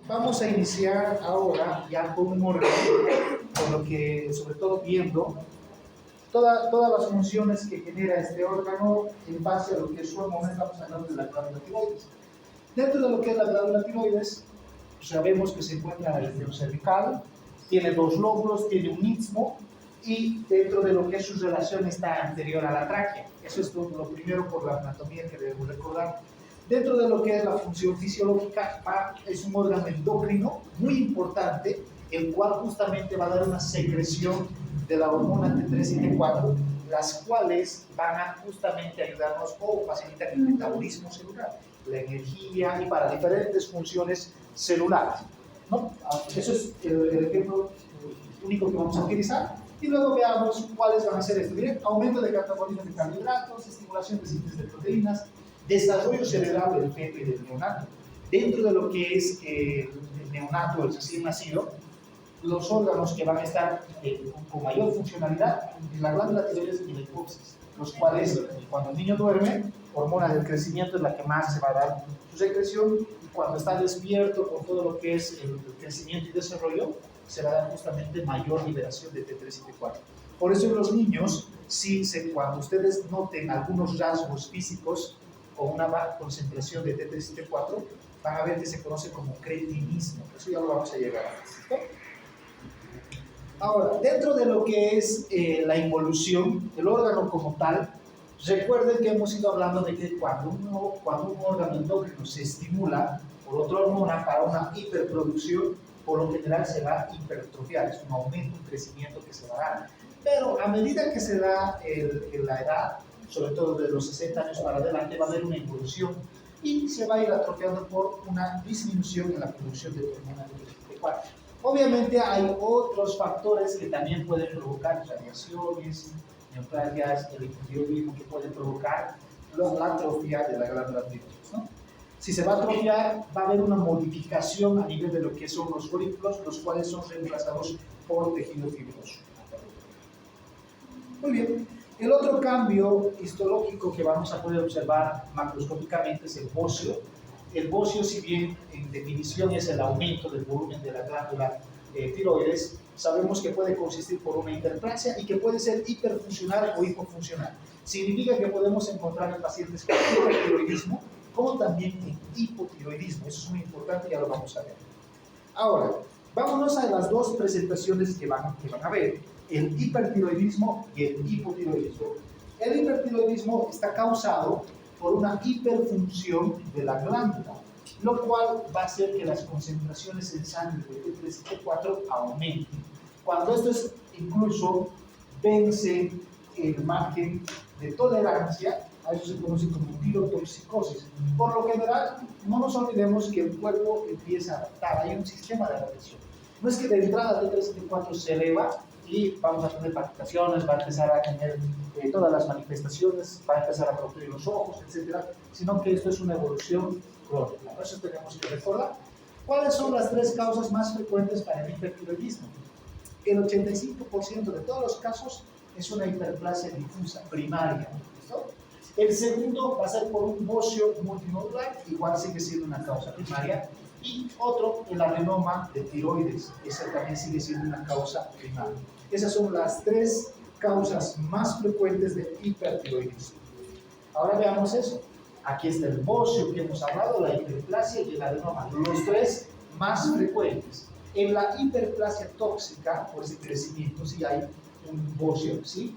Vamos a iniciar ahora ya con un orden, con lo que, sobre todo viendo todas las funciones que genera este órgano en base a lo que su momento estamos hablando de la glándula tiroides. Dentro de lo que es la glándula tiroides, sabemos que se encuentra en el región cervical, tiene dos lóbulos, tiene un istmo y dentro de lo que es su relación está anterior a la tráquea. Eso es lo primero por la anatomía que debemos recordar. Dentro de lo que es la función fisiológica, es un órgano endocrino muy importante, el cual justamente va a dar una secreción de la hormona T3 y T4, las cuales van a justamente ayudarnos o facilitar el metabolismo celular, la energía y para diferentes funciones celulares, ¿no? Eso es el ejemplo único que vamos a utilizar. Y luego veamos cuáles van a ser estos. Miren, aumento de catabolismo de carbohidratos, estimulación de síntesis de proteínas, desarrollo cerebral del feto y del neonato. Dentro de lo que es el neonato, el recién nacido, los órganos que van a estar con mayor funcionalidad es la glándula tiroides y la hipófisis, los cuales, cuando el niño duerme, hormona del crecimiento es la que más se va a dar su secreción, y cuando está despierto con todo lo que es el crecimiento y desarrollo, se va a dar justamente mayor liberación de T3 y T4. Por eso en los niños, cuando ustedes noten algunos rasgos físicos con una baja concentración de T3 y T4, van a ver que se conoce como cretinismo. Eso ya lo vamos a llegar a ver, ¿sí? Ahora, dentro de lo que es la involución, el órgano como tal, recuerden que hemos ido hablando de que cuando un órgano endocrino se estimula por otra hormona para una hiperproducción, por lo general se va a hipertrofiar, es un aumento, un crecimiento que se va a dar. Pero a medida que se da la edad, sobre todo de los 60 años para adelante, va a haber una involución y se va a ir atrofiando por una disminución en la producción de hormona T4. Obviamente hay otros factores que también pueden provocar radiaciones, neoplasias, el hipotiroidismo, que pueden provocar la atrofia de la glándula tiroides, ¿no? Si se va a atrofiar, va a haber una modificación a nivel de lo que son los folículos, los cuales son reemplazados por tejido fibroso. Muy bien. El otro cambio histológico que vamos a poder observar macroscópicamente es el bocio. El bocio, si bien en definición es el aumento del volumen de la glándula tiroides, sabemos que puede consistir por una hiperplasia y que puede ser hiperfuncional o hipofuncional. Significa que podemos encontrar en pacientes con hipertiroidismo como también en hipotiroidismo. Eso es muy importante, ya lo vamos a ver. Ahora, vámonos a las dos presentaciones que van a ver, el hipertiroidismo y el hipotiroidismo. El hipertiroidismo está causado por una hiperfunción de la glándula, lo cual va a hacer que las concentraciones en sangre de T3 y T4 aumenten. Cuando esto es incluso vence el margen de tolerancia, a eso se conoce como tirotoxicosis. Por lo general, no nos olvidemos que el cuerpo empieza a adaptar, hay un sistema de adaptación. No es que de entrada T3 y T4 se eleva y vamos a tener palpitaciones, va a empezar a tener todas las manifestaciones, va a empezar a producir los ojos, etc., sino que esto es una evolución crónica. Eso tenemos que recordar. ¿Cuáles son las tres causas más frecuentes para el hipertiroidismo? El 85% de todos los casos es una hiperplasia difusa primaria. ¿Listo? El segundo va a ser por un bocio multinodular, igual sigue siendo una causa primaria. Y otro, el adenoma de tiroides, ese también sigue siendo una causa primaria. Esas son las tres causas más frecuentes de hipertiroidismo. Ahora veamos eso. Aquí está el bocio que hemos hablado, la hiperplasia y el adenoma, los tres más frecuentes. En la hiperplasia tóxica, por ese crecimiento, sí hay un bocio, ¿sí?,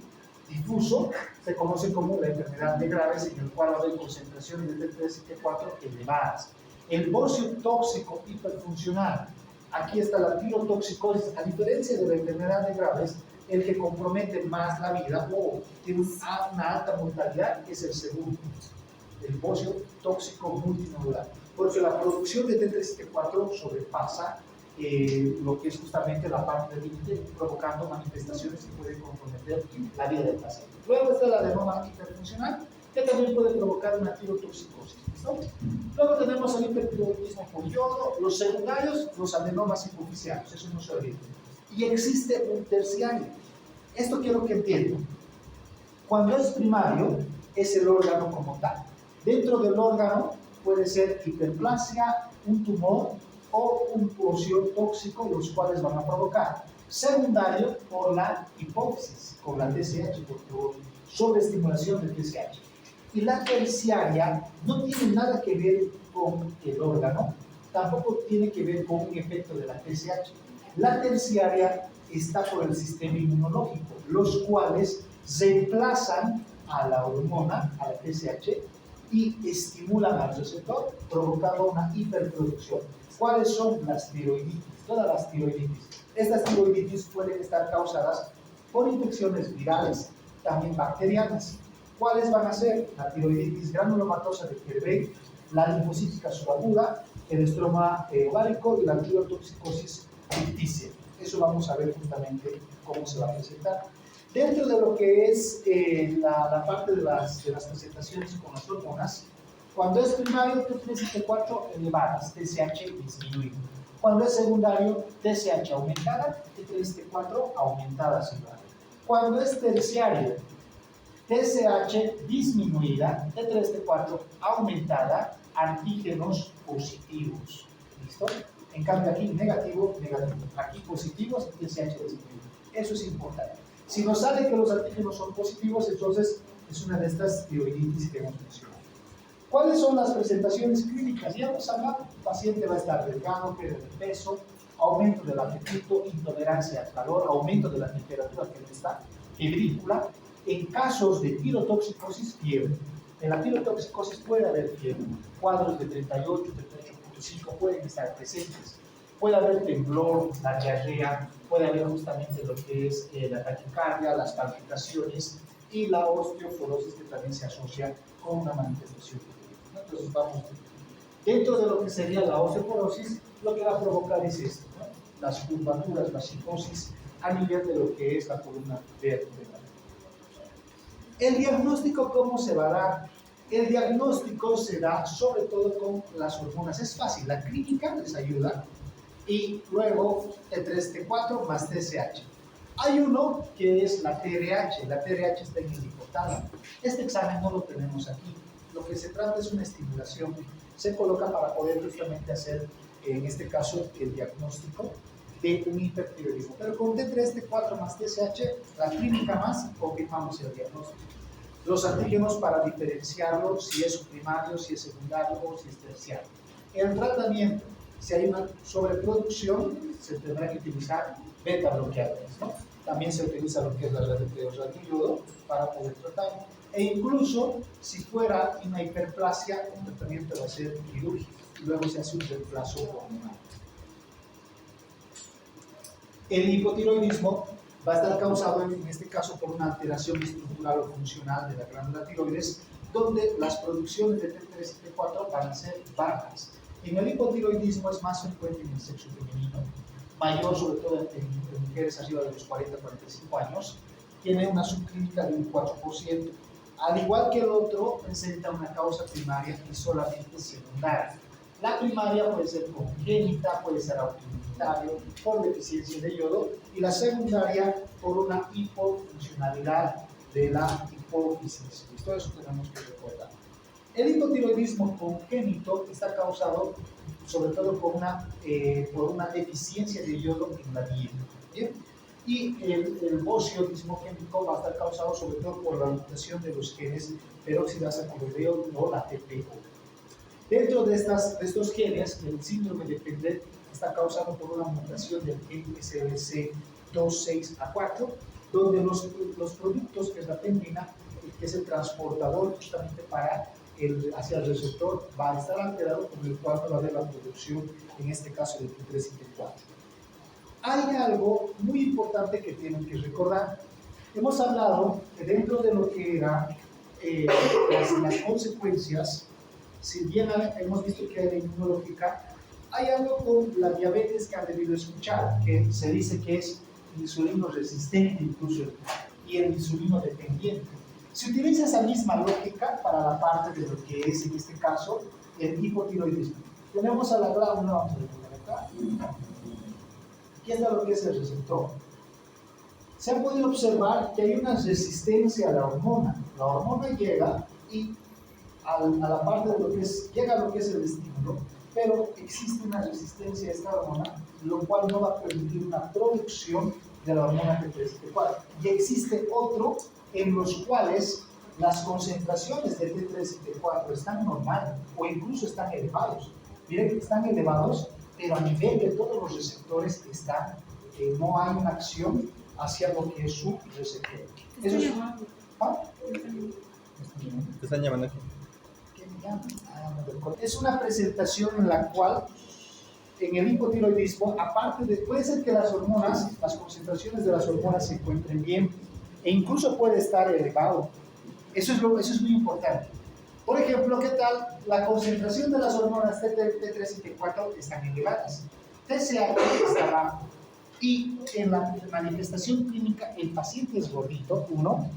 difuso, se conoce como la enfermedad de Graves, en el cual hay concentraciones de T3 y T4 elevadas. El bocio tóxico hiperfuncional, aquí está la tirotoxicosis, a diferencia de la enfermedad de Graves, el que compromete más la vida o tiene una alta mortalidad es el segundo, el bocio tóxico multinodular, porque la producción de T3 y T4 sobrepasa lo que es justamente la parte del límite, provocando manifestaciones que pueden comprometer la vida del paciente. Luego está el adenoma hiperfuncional, que también puede provocar una tirotoxicosis, ¿no? Luego tenemos el hipertiroidismo por yodo, los secundarios, los adenomas hipoficiarios, eso no se olvide. Y existe un terciario. Esto quiero que entiendan. Cuando es primario, es el órgano como tal. Dentro del órgano puede ser hiperplasia, un tumor, o un bocio tóxico, los cuales van a provocar. Secundario por la hipófisis, con la TSH, por sobreestimulación de TSH. Y la terciaria no tiene nada que ver con el órgano, tampoco tiene que ver con un efecto de la TSH. La terciaria está por el sistema inmunológico, los cuales reemplazan a la hormona, a la TSH, y estimulan al receptor, provocando una hiperproducción. ¿Cuáles son las tiroiditis? Todas las tiroiditis. Estas tiroiditis pueden estar causadas por infecciones virales, también bacterianas. ¿Cuáles van a ser? La tiroiditis granulomatosa de Kerbein, la linfocítica subaguda, el estroma ovárico y la tirotoxicosis ficticia. Eso vamos a ver justamente cómo se va a presentar. Dentro de lo que es la parte de las presentaciones con las hormonas, cuando es primario, T3 y T4 elevadas, TSH disminuido. Cuando es secundario, TSH aumentada, T3 T4 aumentadas igual. Cuando es terciario, TSH disminuida, T3 T4 aumentada, antígenos positivos. ¿Listo? En cambio aquí negativo, negativo. Aquí positivos, TSH disminuido. Eso es importante. Si nos sale que los antígenos son positivos, entonces es una de estas tiroiditis que hemos mencionado. ¿Cuáles son las presentaciones clínicas? Ya hemos hablado, el paciente va a estar delgado, pérdida de peso, aumento del apetito, intolerancia al calor, aumento de la temperatura que está, febrícula. En casos de tirotoxicosis, fiebre. En la tirotoxicosis puede haber fiebre, cuadros de 38, 38.5 pueden estar presentes. Puede haber temblor, la diarrea, puede haber justamente lo que es la taquicardia, las palpitaciones y la osteoporosis que también se asocia con una manifestación. Entonces vamos, dentro de lo que sería la osteoporosis, lo que va a provocar es esto, ¿no? Las curvaturas, la psicosis a nivel de lo que es la columna vertebral. El diagnóstico, ¿cómo se va a dar? El diagnóstico se da sobre todo con las hormonas. Es fácil, la clínica les ayuda y luego T3, T4 más TSH. Hay uno que es la TRH, la TRH está en el hipotálamo. Este examen no lo tenemos aquí. Lo que se trata es una estimulación. Se coloca para poder justamente hacer, en este caso, el diagnóstico de un hipertiroidismo. Pero con T3, T4 más TSH, la clínica más, confirmamos el diagnóstico. Los antígenos para diferenciarlo si es primario, si es secundario o si es terciario. El tratamiento, si hay una sobreproducción, se tendrá que utilizar beta bloqueadores, ¿no? También se utiliza lo que es la radioyodo para poder tratar. E incluso, si fuera una hiperplasia, el tratamiento va a ser quirúrgico y luego se hace un reemplazo hormonal. El hipotiroidismo va a estar causado en este caso por una alteración estructural o funcional de la glándula tiroides, donde las producciones de T3 y T4 van a ser bajas. En el hipotiroidismo es más frecuente en el sexo femenino, mayor sobre todo en mujeres arriba de los 40-45 años, tiene una subclínica de un 4%. Al igual que el otro, presenta una causa primaria y solamente secundaria. La primaria puede ser congénita, puede ser autoinmunitario, por deficiencia de yodo, y la secundaria por una hipofuncionalidad de la hipófisis. Todo eso tenemos que recordar. El hipotiroidismo congénito está causado sobre todo por una deficiencia de yodo en la dieta. ¿Bien? Y el bocio dismogénico va a estar causado sobre todo por la mutación de los genes peroxidasa tiroideo o la TPO. Dentro de estos genes, el síndrome de Pendlet está causado por una mutación del gen SLC26A4, donde los productos, que es la pendrina, que es el transportador justamente hacia el receptor, va a estar alterado, con el cual va a haber la producción, en este caso de T3 y T4. Hay algo muy importante que tienen que recordar. Hemos hablado que dentro de lo que eran las consecuencias, si bien hemos visto que hay la inmunológica, hay algo con la diabetes que han debido escuchar, que se dice que es insulino resistente incluso y el insulino dependiente. Se utiliza esa misma lógica para la parte de lo que es en este caso el hipotiroidismo. Tenemos a la glándula, vamos a ver acá. Aquí está lo que es el receptor. Se ha podido observar que hay una resistencia a la hormona. La hormona llega y a la parte de lo que es, llega a lo que es el estímulo, pero existe una resistencia a esta hormona, lo cual no va a permitir una producción de la hormona T3-T4. Y existe otro en los cuales las concentraciones de T3 y T4 están normal o incluso están elevados. Miren que están elevados, pero a nivel de todos los receptores están, no hay una acción hacia lo que es su receptor. Eso es, ¿ah? Te están llamando aquí. ¿Qué me llaman? Es una presentación en la cual en el hipotiroidismo, aparte de, puede ser que las hormonas, las concentraciones de las hormonas se encuentren bien e incluso puede estar elevado. Eso es muy importante. Por ejemplo, ¿qué tal? La concentración de las hormonas T3 y T4 están elevadas. TSH está bajo. Y en la manifestación clínica, el paciente es gordito, 1.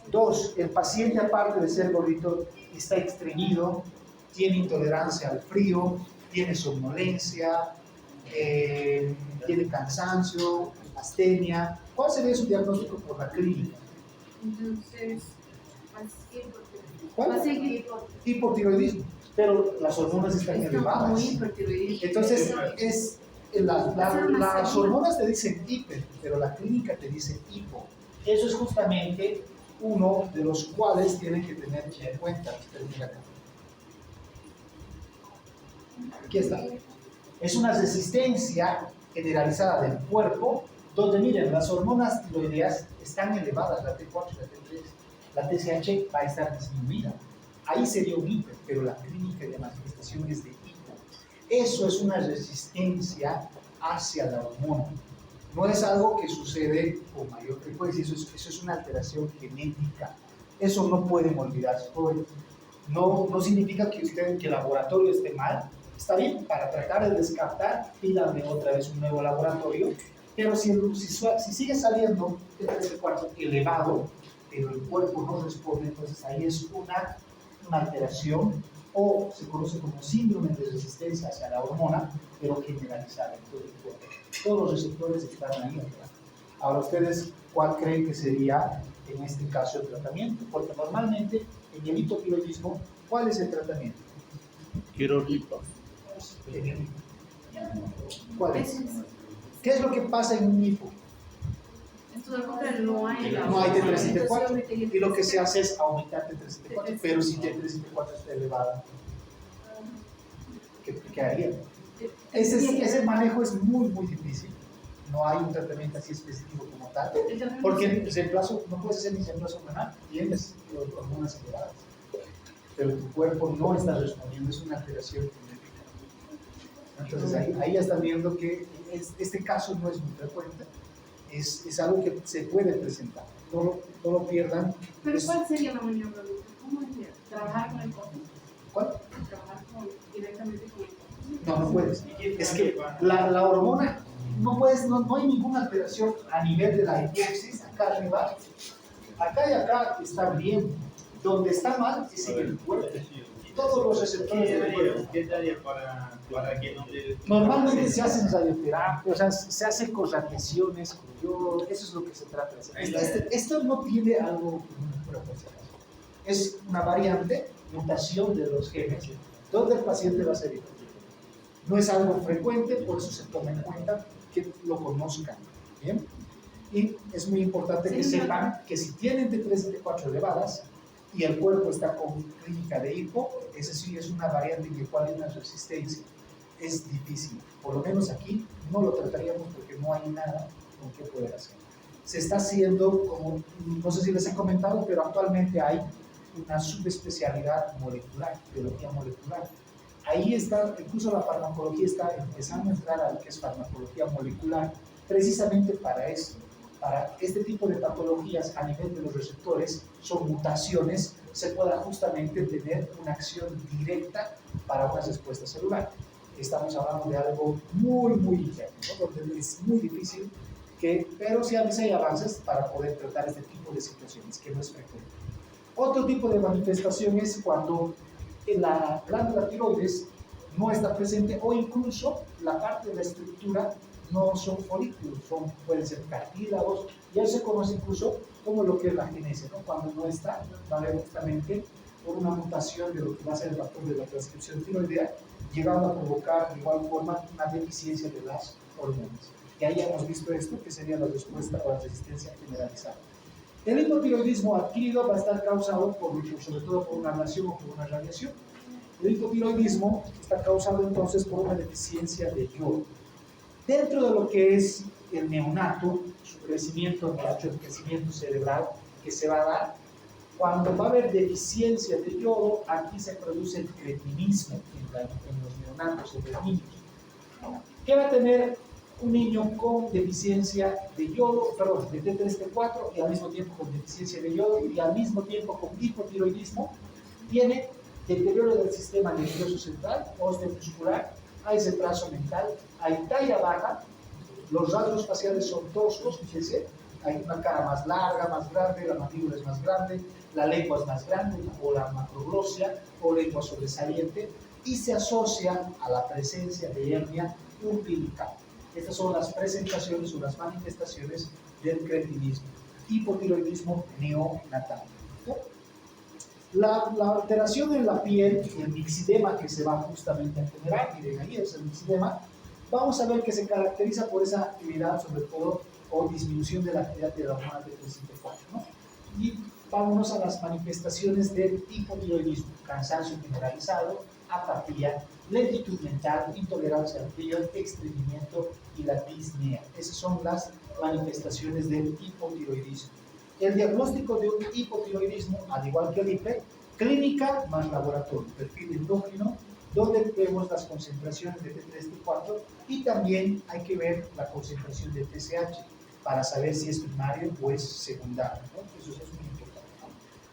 2, el paciente, aparte de ser gordito, está estreñido, tiene intolerancia al frío, tiene somnolencia, tiene cansancio, astenia. ¿Cuál sería su diagnóstico por la clínica? Entonces, ¿Cuál? Hipotiroidismo. Pero las hormonas están elevadas. Entonces, las hormonas te dicen hiper, pero la clínica te dice hipo. Eso es justamente uno de los cuales tienen que tener en cuenta. Aquí está. Es una resistencia generalizada del cuerpo, donde miren, las hormonas tiroideas están elevadas, la T4 y la T3. La TSH va a estar disminuida. Ahí sería un hiper, pero la clínica de manifestación es de hipo. Eso es una resistencia hacia la hormona. No es algo que sucede con mayor frecuencia, eso es una alteración genética. Eso no pueden olvidarse. No significa que el laboratorio esté mal. Está bien, para tratar de descartar, pídame otra vez un nuevo laboratorio, pero si sigue saliendo el cuarto elevado, pero el cuerpo no responde, entonces ahí es una alteración, o se conoce como síndrome de resistencia hacia la hormona, pero generalizada en todo el cuerpo. Todos los receptores están ahí atrás. Ahora, ¿ustedes cuál creen que sería en este caso el tratamiento? Porque normalmente en el hipotiroidismo, ¿cuál es el tratamiento? Quirúrgico. ¿Cuál es? ¿Qué es lo que pasa en un hipo? No hay T3 y T4, y lo que se hace es aumentar T3 y T4, pero si T3 y T4 está elevada, ¿qué haría? Ese manejo es muy, muy difícil. No hay un tratamiento así específico como tal, porque el reemplazo, no puedes hacer ni reemplazo renal, tienes hormonas elevadas, pero tu cuerpo no está respondiendo, es una alteración genética. Entonces ahí ya están viendo que este caso no es muy frecuente. Es algo que se puede presentar, no lo pierdan. Pero ¿cuál sería la maniobra? ¿Cómo es? ¿Trabajar con el cuerpo? ¿Cuál? ¿Trabajar directamente con el cuerpo? No puedes. Es que la hormona, no hay ninguna alteración a nivel de la hipófisis, acá arriba, acá y acá está bien. Donde está mal es en el cuerpo. Todos los receptores del cuerpo. ¿Qué daría para que no te... Normalmente se hacen radioterapia, o sea, se hace con radiaciones, con yodo, eso es lo que se trata de hacer. Esto no tiene algo proporcional. Es una variante, mutación de los genes, donde el paciente va a ser hipotiroidismo. No es algo frecuente, por eso se toma en cuenta que lo conozcan. ¿Bien? Y es muy importante que sepan que si tienen T3 y T4 elevadas, y el cuerpo está con clínica de hipo, esa sí es una variante en la cual hay una resistencia. Es difícil. Por lo menos aquí no lo trataríamos porque no hay nada con qué poder hacer. Se está haciendo, como no sé si les he comentado, pero actualmente hay una subespecialidad molecular, biología molecular. Ahí está, incluso la farmacología está empezando a entrar a lo que es farmacología molecular, precisamente para esto. Para este tipo de patologías a nivel de los receptores, son mutaciones, se pueda justamente tener una acción directa para una respuesta celular. Estamos hablando de algo muy, muy interno, ¿no? Donde es muy difícil, pero sí a veces hay avances para poder tratar este tipo de situaciones, que no es frecuente. Otro tipo de manifestación es cuando la glándula tiroides no está presente o incluso la parte de la estructura no son folículos, pueden ser cartílagos, ya se conoce incluso como lo que es la genese, ¿no? Cuando no está, va a haber justamente por una mutación de lo que va a ser el factor de la transcripción tiroidea, llegando a provocar de igual forma una deficiencia de las hormonas. Y ahí hemos visto esto, que sería la respuesta a la resistencia generalizada. El hipotiroidismo adquirido va a estar causado sobre todo por una ablación o por una radiación. El hipotiroidismo está causado entonces por una deficiencia de yodo. Dentro de lo que es el neonato, su crecimiento, el crecimiento cerebral que se va a dar, cuando va a haber deficiencia de yodo, aquí se produce el cretinismo en los neonatos, en los niños. ¿Qué va a tener un niño con deficiencia de yodo, perdón, de T3, T4 y al mismo tiempo con deficiencia de yodo y al mismo tiempo con hipotiroidismo? Tiene deterioro del sistema nervioso central, osteomuscular, hay retraso mental, hay talla baja, los rasgos faciales son toscos, fíjense, hay una cara más larga, más grande, la mandíbula es más grande, la lengua es más grande, o la macroglosia, o lengua sobresaliente, y se asocia a la presencia de hernia umbilical. Estas son las presentaciones o las manifestaciones del cretinismo, hipotiroidismo neonatal. La alteración en la piel, el mixedema que se va justamente a generar, miren ahí es el mixedema, vamos a ver que se caracteriza por esa actividad, sobre todo, o disminución de la actividad de la hormona T3-T4, ¿no? Y vámonos a las manifestaciones del hipotiroidismo: cansancio generalizado, apatía, lentitud mental, intolerancia al frío, estreñimiento y la disnea. Esas son las manifestaciones del hipotiroidismo. El diagnóstico de un hipotiroidismo, al igual que el IPE, clínica más laboratorio, perfil endócrino, donde vemos las concentraciones de T3, T4 y también hay que ver la concentración de TSH para saber si es primario o es secundario, ¿no? Eso es muy importante.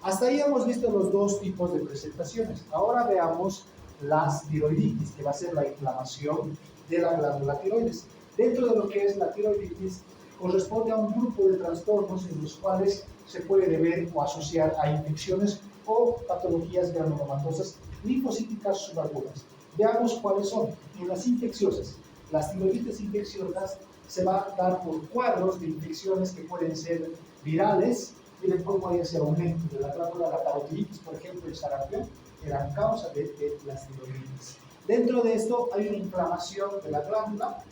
Hasta ahí hemos visto los dos tipos de presentaciones. Ahora veamos las tiroiditis, que va a ser la inflamación de la glándula tiroides. Dentro de lo que es la tiroiditis, corresponde a un grupo de trastornos en los cuales se puede deber o asociar a infecciones o patologías granulomatosas linfocíticas subagudas. Veamos cuáles son. En las infecciosas, las tiroiditis infecciosas se va a dar por cuadros de infecciones que pueden ser virales. Miren cómo hay ese aumento de la glándula, la parotiditis, por ejemplo, el sarampión, eran causa de las tiroiditis. Dentro de esto hay una inflamación de la glándula,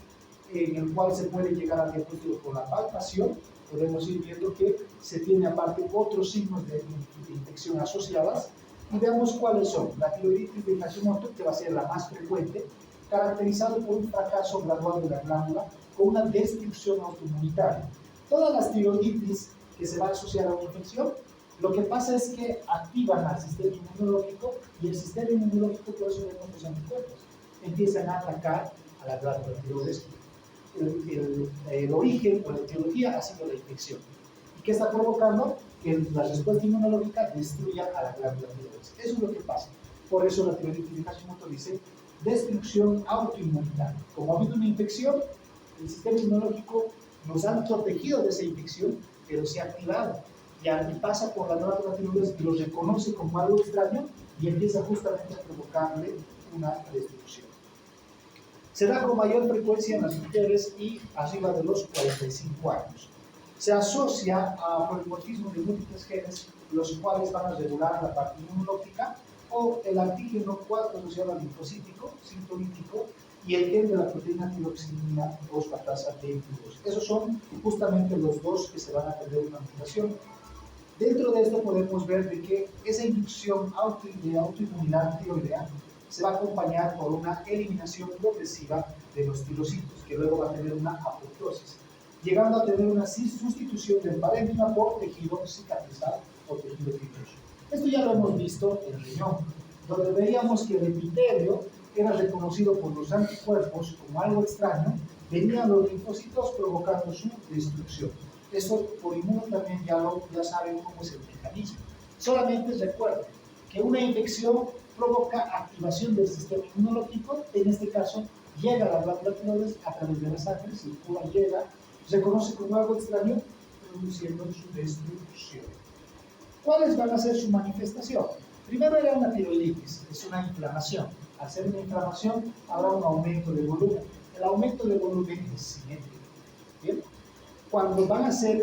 en el cual se puede llegar al diagnóstico con la palpación. Podemos ir viendo que se tiene aparte otros signos de infección asociadas, y veamos cuáles son. La tiroiditis de Hashimoto, que va a ser la más frecuente, caracterizado por un fracaso gradual de la glándula con una destrucción autoinmunitaria. Todas las tiroiditis que se van a asociar a una infección, lo que pasa es que activan al sistema inmunológico, y el sistema inmunológico, por eso vemos los anticuerpos, empiezan a atacar a la glándula tiroides. El origen o la etiología ha sido la infección. ¿Y qué está provocando? Que la respuesta inmunológica destruya a la glándula tiroides. Eso es lo que pasa. Por eso la tiroiditis de Hashimoto dice destrucción autoinmunitaria. Como ha habido una infección, el sistema inmunológico nos ha protegido de esa infección, pero se ha activado. Y pasa por la glándula tiroides y lo reconoce como algo extraño y empieza justamente a provocarle una destrucción. Se da con mayor frecuencia en las mujeres y arriba de los 45 años. Se asocia a polimorfismo de múltiples genes, los cuales van a regular la parte inmunológica, o el antígeno 4 asociado al linfocítico, sintonítico, y el gen de la proteína tiroxina 2-latasa 22. Esos son justamente los dos que se van a tener una mutación. Dentro de esto podemos ver de que esa inducción autoinmunidad tiroidea se va a acompañar por una eliminación progresiva de los tirocitos, que luego va a tener una apoptosis, llegando a tener una sustitución del parénquima por tejido cicatrizado o tejido fibroso. Esto ya lo hemos visto en el riñón, donde veíamos que el epitelio era reconocido por los anticuerpos como algo extraño, venían los linfocitos provocando su destrucción. Eso por inmuno también ya saben cómo es el mecanismo. Solamente recuerden que una infección provoca activación del sistema inmunológico, en este caso llega a la glándula tiroides a través de la sangre, circula, llega, se conoce como algo extraño, produciendo su destrucción. ¿Cuáles van a ser su manifestación? Primero era una tiroiditis, es una inflamación. Al ser una inflamación habrá un aumento de volumen. El aumento de volumen es simétrico. ¿Bien? Cuando van a ser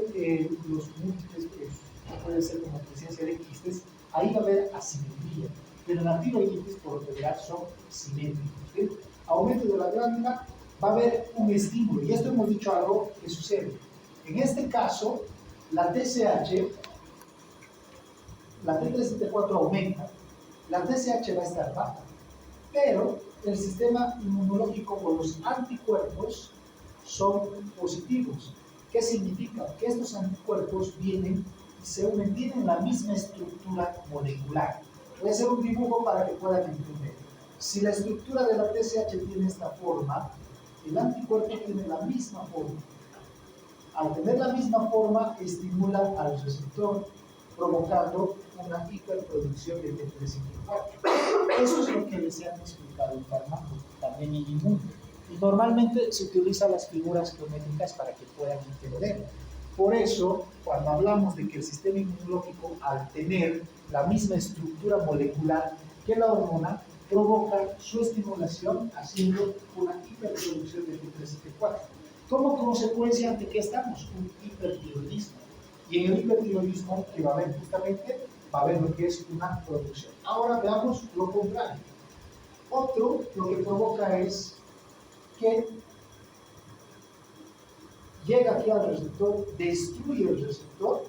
los múltiples, puede ser como presencia de quistes, ahí va a haber asimetría, pero en la tiroiditis por lo general son simétricos. ¿Sí? Aumento de la glándula, va a haber un estímulo, y esto hemos dicho algo que sucede. En este caso, la TSH, la T374 aumenta, la TSH va a estar baja, pero el sistema inmunológico o los anticuerpos son positivos. ¿Qué significa? Que estos anticuerpos vienen y se unen, tienen la misma estructura molecular. Voy a hacer un dibujo para que puedan entender. Si la estructura de la TSH tiene esta forma, el anticuerpo tiene la misma forma. Al tener la misma forma, estimula al receptor, provocando una hiperproducción de T354. Eso es lo que les han explicado en fármacos, también en inmune. Y normalmente se utilizan las figuras geométricas para que puedan entender. Por eso, cuando hablamos de que el sistema inmunológico, al tener la misma estructura molecular que la hormona, provoca su estimulación haciendo una hiperproducción de T374. Como consecuencia, ¿ante qué estamos? Un hipertiroidismo. Y en el hipertiroidismo, que va a haber justamente, va a haber lo que es una producción. Ahora veamos lo contrario. Otro, lo que provoca es que llega aquí al receptor, destruye el receptor,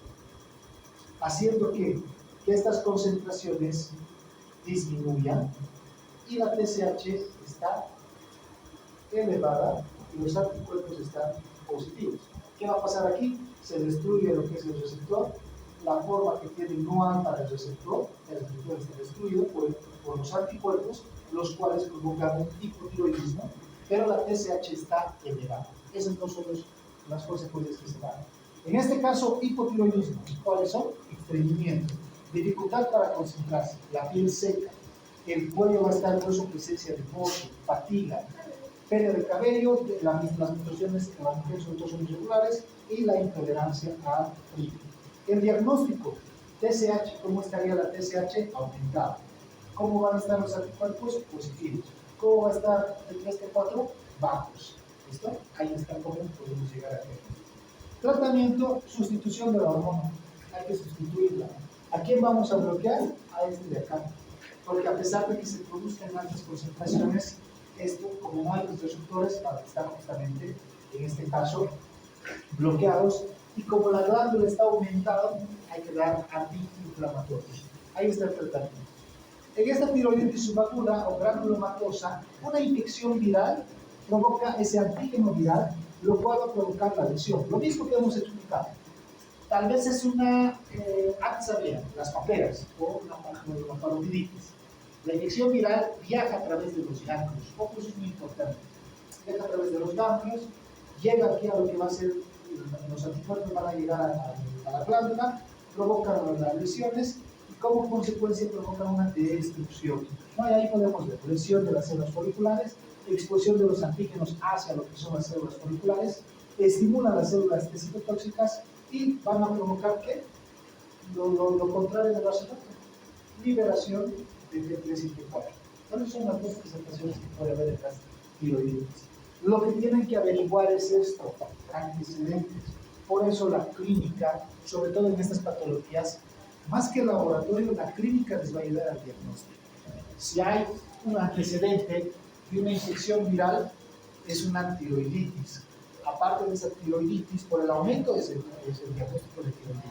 haciendo que estas concentraciones disminuyan y la TSH está elevada y los anticuerpos están positivos. ¿Qué va a pasar aquí? Se destruye lo que es el receptor, la forma que tiene no hay para el receptor está destruido por los anticuerpos, los cuales provocan un hipotiroidismo, pero la TSH está elevada. Esas no son las consecuencias que se dan. En este caso, hipotiroidismo, ¿cuáles son? Estreñimiento, dificultad para concentrarse, la piel seca, el cuello va a estar grueso, presencia de moco, fatiga, pérdida de cabello, las menstruaciones que las mujeres sobre todo son irregulares y la intolerancia al frío. El diagnóstico, TSH, ¿cómo estaría la TSH? Aumentada. ¿Cómo van a estar los anticuerpos? Positivos. ¿Cómo va a estar el T4? Bajos. ¿Listo? Ahí está cómo podemos llegar a ver. Tratamiento, sustitución de la hormona. Hay que sustituirla. ¿A quién vamos a bloquear? A este de acá. Porque a pesar de que se produzcan altas concentraciones, esto, como no hay los receptores, van a estar justamente, en este caso, bloqueados. Y como la glándula está aumentada, hay que dar antiinflamatorios. Ahí está el tratamiento. En esta tiroiditis subaguda o granulomatosa, una infección viral provoca ese antígeno viral, lo cual va a provocar la lesión. Lo mismo que hemos explicado. Tal vez es una, antes había las paperas o la parotiditis. La infección viral viaja a través de los ganglios. Eso es muy importante. Viaja a través de los ganglios, llega aquí a lo que va a ser, los anticuerpos van a llegar a la glándula, provocan las lesiones y como consecuencia provocan una destrucción. ¿No? Y ahí podemos ver lesión de las células foliculares, exposición de los antígenos hacia lo que son las células foliculares, estimulan las células citotóxicas y van a provocar ¿qué? Lo contrario de la salud, liberación de T354. ¿Cuáles son las dos presentaciones que puede haber en las tiroiditis? Lo que tienen que averiguar es esto, antecedentes. Por eso la clínica, sobre todo en estas patologías, más que el laboratorio, la clínica les va a ayudar al diagnóstico. Si hay un antecedente de una infección viral, es una tiroiditis. Aparte de esa tiroiditis, por el aumento es el diagnóstico de tiroiditis.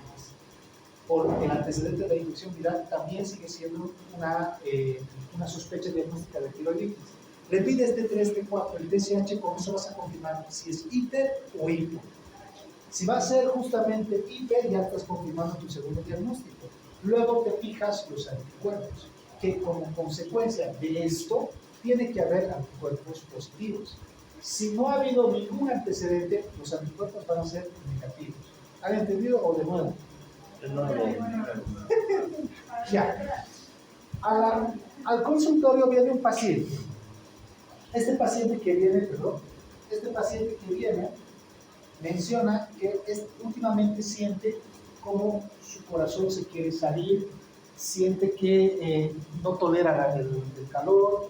Por el antecedente de la infección viral también sigue siendo una sospecha diagnóstica de tiroiditis. Le pides T3, T4, el TSH, con eso vas a confirmar si es hiper o hipo. Si va a ser justamente hiper, ya estás confirmando tu segundo diagnóstico. Luego te fijas los anticuerpos, que como consecuencia de esto, tiene que haber anticuerpos positivos. Si no ha habido ningún antecedente, los anticuerpos van a ser negativos. ¿Han entendido o de nuevo? Ya. Al consultorio viene un paciente. Este paciente que viene menciona que últimamente siente como su corazón se quiere salir, siente que no tolera el calor,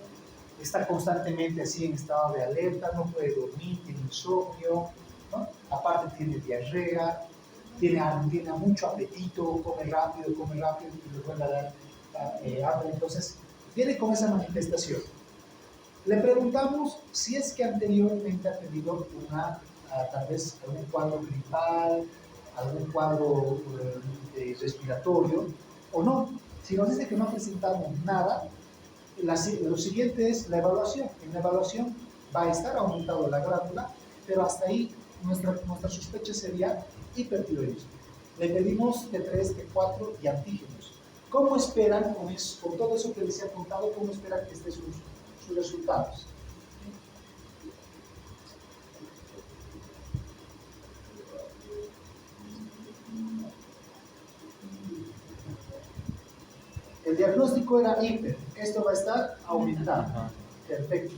está constantemente así en estado de alerta, no puede dormir, tiene insomnio, ¿no? Aparte tiene diarrea, tiene mucho apetito, come rápido y le vuelve a dar hambre. Entonces, viene con esa manifestación. Le preguntamos si es que anteriormente ha tenido tal vez algún cuadro gripal, algún cuadro respiratorio o no. Si nos dice que no presentamos nada, lo siguiente es la evaluación. En la evaluación va a estar aumentado la glándula, pero hasta ahí nuestra sospecha sería hipertiroidismo. Le pedimos T3, T4 y antígenos. ¿Cómo esperan con todo eso que les he contado, cómo esperan que estén sus resultados? El diagnóstico era hiper, esto va a estar aumentado. Perfecto.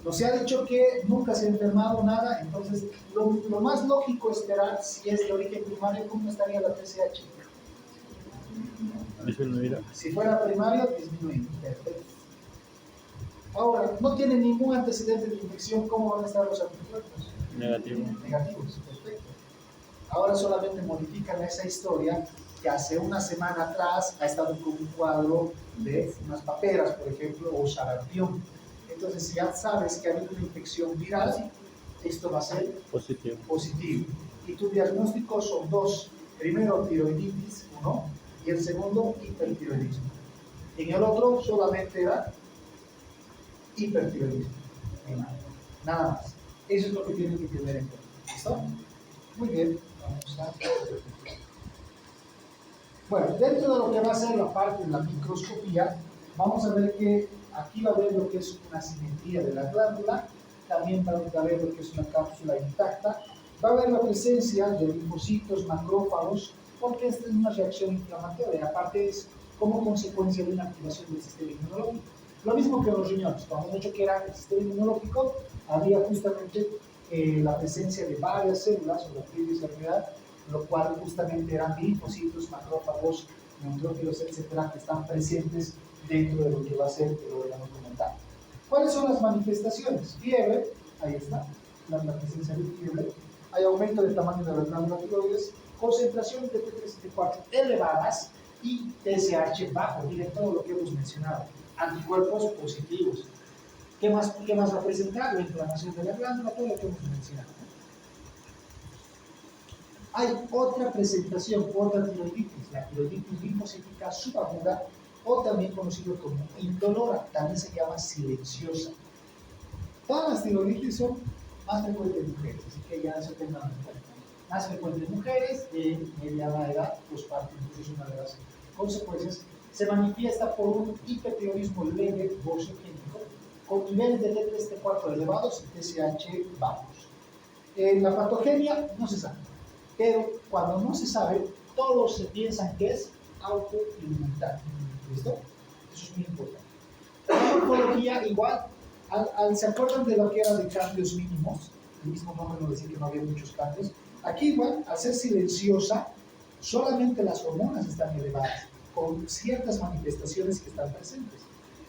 Nos ha dicho que nunca se ha enfermado nada, entonces lo más lógico esperar, si es de origen primario, ¿cómo estaría la TSH? Disminuirá. Si fuera primario, disminuye. Perfecto. Ahora, no tiene ningún antecedente de infección, ¿cómo van a estar los anticuerpos? Negativo. Negativos, perfecto. Ahora solamente modifican esa historia que hace una semana atrás ha estado con un cuadro de unas paperas, por ejemplo, o sarampión. Entonces, si ya sabes que ha habido una infección viral, esto va a ser positivo. Y tu diagnóstico son dos. Primero, tiroiditis, uno, y el segundo, hipertiroidismo. En el otro solamente era hipertiroidismo. Nada más. Eso es lo que tienen que tener en cuenta. ¿Listo? Muy bien. Vamos a... Bueno, dentro de lo que va a ser la parte de la microscopía, vamos a ver que aquí va a ver lo que es una simetría de la glándula, también va a ver lo que es una cápsula intacta, va a haber la presencia de linfocitos, macrófagos, porque esta es una reacción inflamatoria, aparte es como consecuencia de una activación del sistema inmunológico. Lo mismo que los riñones, cuando hemos dicho que era el sistema inmunológico, había justamente la presencia de varias células o la pluricelular, lo cual justamente eran linfocitos, macrófagos, neutrófilos, etcétera, que están presentes dentro de lo que va a ser el órgano como tal. ¿Cuáles son las manifestaciones? Fiebre, ahí está, la presencia de fiebre, hay aumento del tamaño de las glándulas tiroides, concentración de T3 y T4 elevadas y TSH bajo, miren todo lo que hemos mencionado, anticuerpos positivos. ¿Qué más va a presentar? La inflamación de la glándula, todo lo que hemos mencionado. Hay otra presentación, otra tiroiditis, la tiroiditis linfocítica subaguda, o también conocido como indolora, también se llama silenciosa. Todas las tiroiditis son más frecuentes en mujeres, así que ya se tengan en cuenta. Más frecuentes en mujeres de mediana edad, postparto, incluso es una de las consecuencias. Se manifiesta por un hipertiroidismo leve, boxogénico, con niveles de T3, T4 elevados y TSH bajos. La patogenia no se sabe, pero cuando no se sabe, todos se piensan que es autoinmunitario. ¿Listo? Eso es muy importante. La morfología igual, ¿se acuerdan de lo que era de cambios mínimos? El mismo nombre nos decía que no había muchos cambios. Aquí igual, al ser silenciosa, solamente las hormonas están elevadas, con ciertas manifestaciones que están presentes.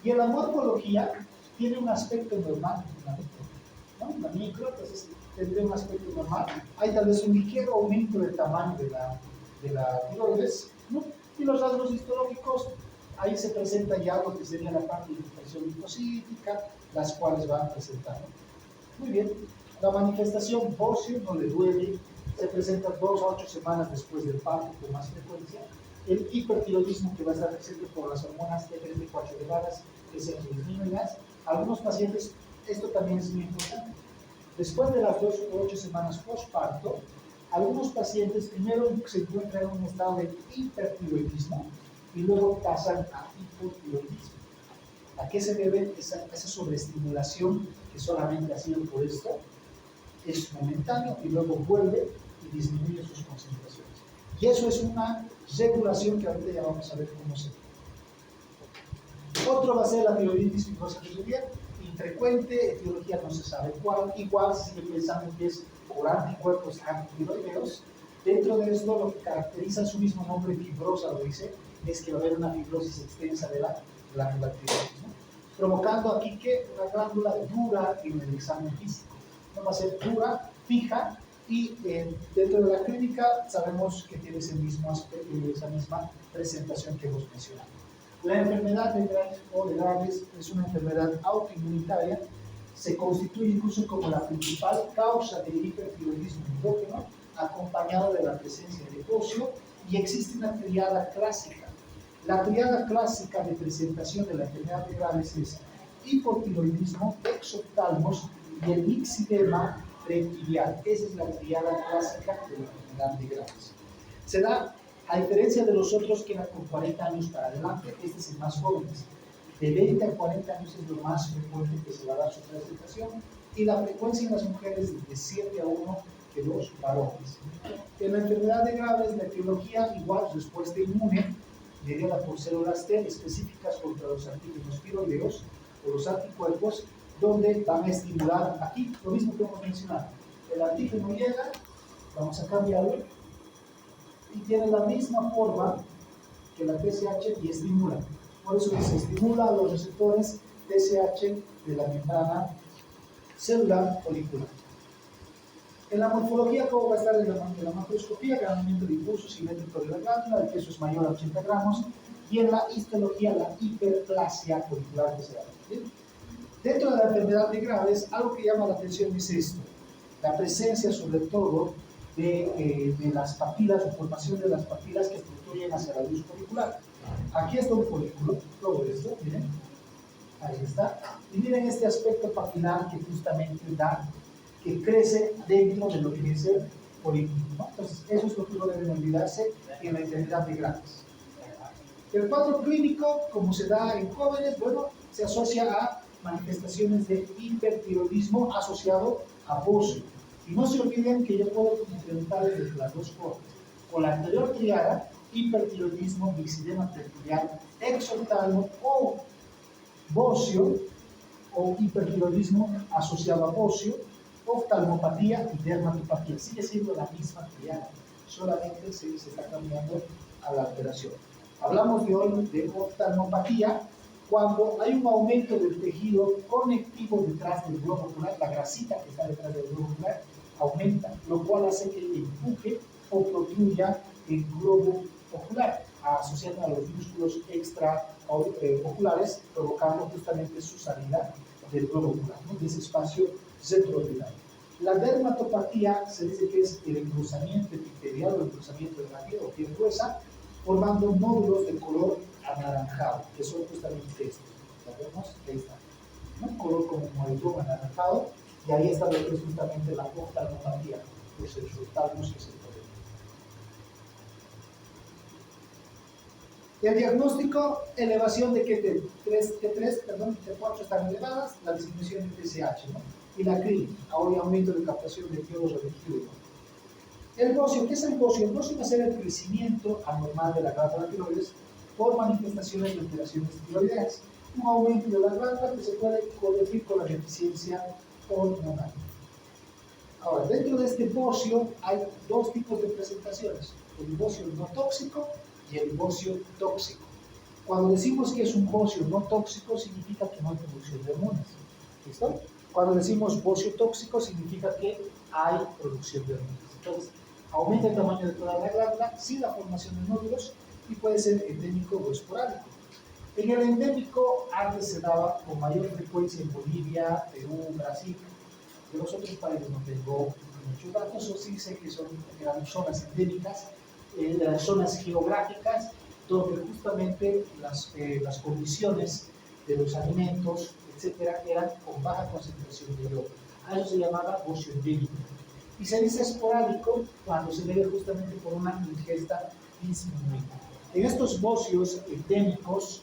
Y en la morfología tiene un aspecto normal, ¿no? La micro, entonces tendría un aspecto normal. Hay tal vez un ligero aumento del tamaño de la tiroides, ¿no? Y los rasgos histológicos, ahí se presenta ya lo que sería la parte de infección linfocítica, las cuales van a presentar, ¿no? Muy bien. La manifestación bocio no le duele, se presenta 2 a 8 semanas después del parto con más frecuencia. El hipertiroidismo que va a estar presente por las hormonas T3 y T4 elevadas, que se disminuidas. Algunos pacientes, esto también es muy importante. Después de las 2 o 8 semanas postparto, algunos pacientes primero se encuentran en un estado de hipertiroidismo y luego pasan a hipotiroidismo. ¿A qué se debe esa sobreestimulación que solamente ha sido por esto? Es momentáneo y luego vuelve y disminuye sus concentraciones. Y eso es una regulación que ahorita ya vamos a ver cómo se ve. Otro va a ser la tiroiditis fibrosa tiroidea, infrecuente, etiología no se sabe cuál, igual se sigue pensando que es por anticuerpos antitiroideos. Dentro de esto, lo que caracteriza su mismo nombre, fibrosa, lo dice, es que va a haber una fibrosis extensa de la glándula tiroides, ¿no? Provocando aquí que una glándula dura en el examen físico. No va a ser dura, fija y dentro de la clínica sabemos que tiene ese mismo aspecto, esa misma presentación que hemos mencionado. La enfermedad de Graves o de Graves es una enfermedad autoinmunitaria, se constituye incluso como la principal causa del hipertiroidismo endógeno, acompañado de la presencia de bocio, y existe una triada clásica. La triada clásica de presentación de la enfermedad de Graves es hipotiroidismo, exoftalmos y el mixedema pretibial. Esa es la triada clásica de la enfermedad de Graves. Se da, a diferencia de los otros que eran con 40 años para adelante, este es el más jóvenes. De 20 a 40 años es lo más frecuente que se va a dar su presentación, y la frecuencia en las mujeres es de 7 a 1 que los varones. En la enfermedad de Graves, la etiología igual, respuesta inmune, mediada por células T específicas contra los antígenos tiroideos o los anticuerpos, donde van a estimular aquí lo mismo que hemos mencionado. El antígeno llega, vamos a cambiarlo, y tiene la misma forma que la TSH y estimula. Por eso se estimula los receptores TSH de la membrana celular folicular. En la morfología, ¿cómo va a estar en la macroscopía? Gran aumento de impulso simétrico de la glándula, el peso es mayor a 80 gramos, y en la histología, la hiperplasia folicular que se da. Dentro de la enfermedad de Graves, algo que llama la atención es esto: la presencia, sobre todo, de las papilas, o formación de las papilas que fluctúan hacia la luz folicular. Aquí está un folículo, todo esto, miren, ahí está, y miren este aspecto papilar que justamente da, que crece dentro de lo que es el folículo, ¿no? Entonces, eso es lo que no deben olvidarse en la enfermedad de Graves. El cuadro clínico, como se da en jóvenes, bueno, se asocia a manifestaciones de hipertiroidismo asociado a bocio. Y no se olviden que yo puedo implementar desde las dos formas. Con la anterior triada, hipertiroidismo, mixedema pretibial, exoftalmo o bocio, o hipertiroidismo asociado a bocio, oftalmopatía y dermatopatía. Sigue siendo la misma triada, solamente se está cambiando a la alteración. Hablamos de hoy de oftalmopatía cuando hay un aumento del tejido conectivo detrás del globo ocular, la grasita que está detrás del globo ocular aumenta, lo cual hace que empuje o protruya el globo ocular, asociado a los músculos extraoculares, provocando justamente su salida del globo ocular, ¿no? De ese espacio retroviral. La dermatopatía se dice que es el engrosamiento epitelial o el engrosamiento de la piel o piel gruesa, formando nódulos de color anaranjado, que son justamente estos. ¿Lo vemos? Ahí está. Un color como moretón anaranjado, y ahí está lo que es justamente la oftalmopatía, los exoftalmos que se pueden. El diagnóstico: elevación de T4 están elevadas, la disminución de TSH, ¿no? Y la clínica, ahora aumento de captación de yodo radioactivo. El bocio, ¿qué es el bocio? El bocio va a ser el crecimiento anormal de la glándula tiroides por manifestaciones de alteraciones tiroideas. Un aumento de la glándula que se puede corregir con la deficiencia hormonal. Ahora, dentro de este bocio hay dos tipos de presentaciones: el bocio no tóxico y el bocio tóxico. Cuando decimos que es un bocio no tóxico, significa que no hay producción de hormonas. ¿Listo? Cuando decimos bocio tóxico, significa que hay producción de hormonas. Entonces, aumenta el tamaño de toda la glándula sin la formación de nódulos y puede ser endémico o esporádico. En el endémico, antes se daba con mayor frecuencia en Bolivia, Perú, Brasil. De los otros países no tengo muchos datos, o sí sé que eran zonas endémicas, zonas geográficas donde justamente las condiciones de los alimentos, etcétera, eran con baja concentración de yodo. A eso se llamaba bocio endémico. Y se dice esporádico cuando se debe justamente por una ingesta disminuida. En estos bocios endémicos,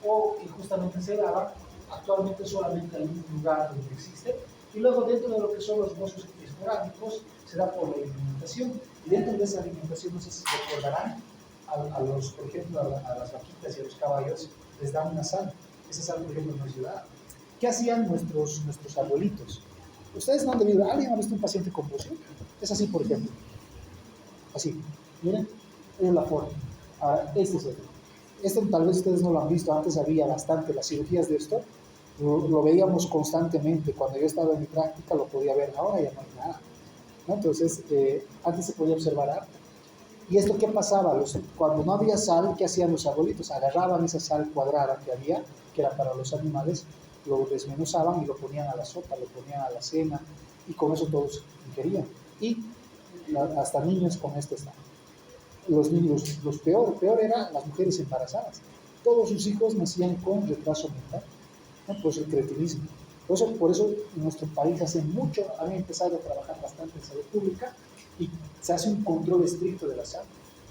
o que justamente se daba, actualmente solamente hay un lugar donde existe, y luego dentro de lo que son los bocios esporádicos se da por la alimentación, y dentro de esa alimentación, no sé si recordarán, por ejemplo, a las vaquitas y a los caballos les dan una sal. Esa sal, por ejemplo, no es ayudada. ¿Qué hacían nuestros abuelitos? Ustedes no han debido, ¿alguien ha visto un paciente con bocio? Es así, por ejemplo. Así, miren, es la forma. Ahora, este es otro. Esto tal vez ustedes no lo han visto, antes había bastante las cirugías de esto, lo veíamos constantemente. Cuando yo estaba en mi práctica lo podía ver, ahora ya no hay nada. ¿no? Entonces, antes se podía observar harto. ¿Y esto qué pasaba? Cuando no había sal, ¿qué hacían los abuelitos? Agarraban esa sal cuadrada que había, que era para los animales, lo desmenuzaban y lo ponían a la sopa, lo ponían a la cena, y con eso todos ingerían. Y hasta niños con esto están. Los niños, peor era las mujeres embarazadas. Todos sus hijos nacían con retraso mental, ¿no? Pues el cretinismo. Por eso en nuestro país hace mucho han empezado a trabajar bastante en salud pública y se hace un control estricto de la sal.